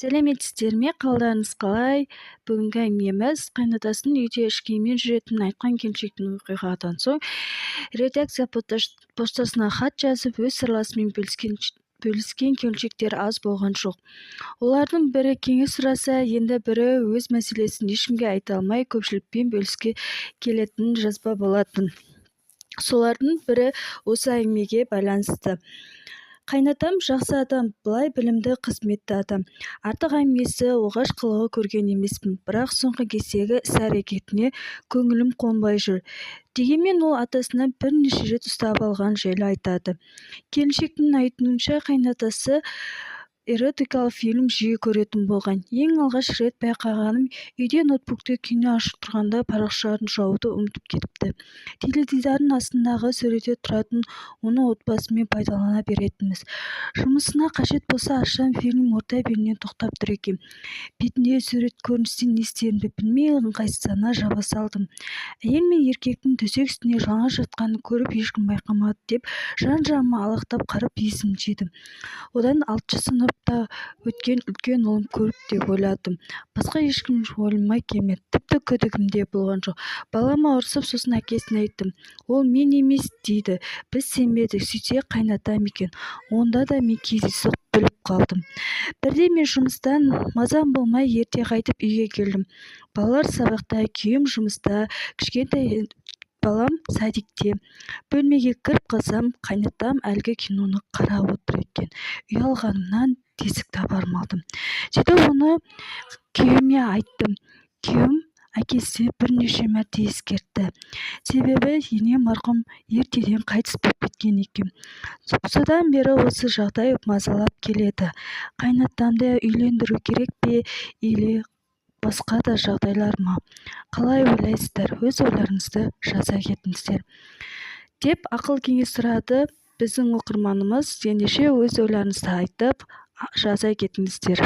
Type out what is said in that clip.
Сәлеметсіздер ме? Қалдарыңыз қалай? Бүгінгі әңгімеміз қайнатасының үйде іш киіммен жүретінін айтқан келіншектің оқиғадан соң редакция поштасына хат жазып өз сырласымен бөліскен келіншектер аз болған жоқ. Олардың бірі кеңес сұраса, енді бірі өз мәселесін ешкімге айта алмай көпшілікпен бөліске келетінін жазба болатын. Солардың бірі осы әңгімеге байланысты. Қайнатам жақсы адам, былай білімді, қызметті адам. Артық әңгімесі оғаш қылығы көрген емеспін, бірақ соңғы кездегі іс-әрекетіне көңілім қонбай жүр. Дегенмен ол атасынан бірнеше рет ұстап алған жайлы айтады. Келіншектің айтуынша қайнатасы эротикалық фильм жиі көретін болған. Ең алғаш рет байқағаным, үйде ноутбукте кино ашып тұрғанда парақшаларын жауды ұмытып кетіпті. Теледидардың астындағы сөреде тұратын оны отбасымен пайдалана беретінбіз. Жұмысына қажет болса ашсам, фильм орта белінен тоқтап тұр екен. Бетіндегі сурет көріністен не істерімді білмей ыңғайсыздана жаба салдым. Әйел мен еркектің төсек үстінде жалаңаш жатқанын көріп ешкім байқамады деп жан-жағыма алақтап қарап есімді жидым. Одан 6 сыныпта өткен үлкен ұлым көріп деп ойладым. Басқа ешкім ойыма келмеді. Тіпті күдігім де болған жоқ. Балама ұрсып, сосын әкесіне айттым. Ол мен емес дейді. Біз сенбедік, сөйтсе қайнатам екен. Онда да мен кездейсоқ біліп қалдым. Бірде мен жұмыстан мазам болмай ерте қайтып үйге келдім. Балалар сабақта, күйеуім жұмыста, кішкентай балам садикте. Бөлмеге кіріп қалсам, қайнатам әлгі киноны қарап отыр екен. Ұялғанымнан тесік таба алмадым. Сөйтіп оны күйеуіме айттым. Күйеуім әкесі бірнеше мәрте ескертті. Себебі енем марқұм ертеден қайтыс болып кеткен екен. Содан бері осы жағдай мазалап келеді. Қайнатамды үйлендіру керек пе, или басқа да жағдайлар ма? Қалай ойлайсыздар? Өз ойларыңызды жаза кетіңіздер. Деп ақыл кеңес сұрады біздің оқырманымыз. Ендеше өз ойларыңызды айтып жаза кетіңіздер.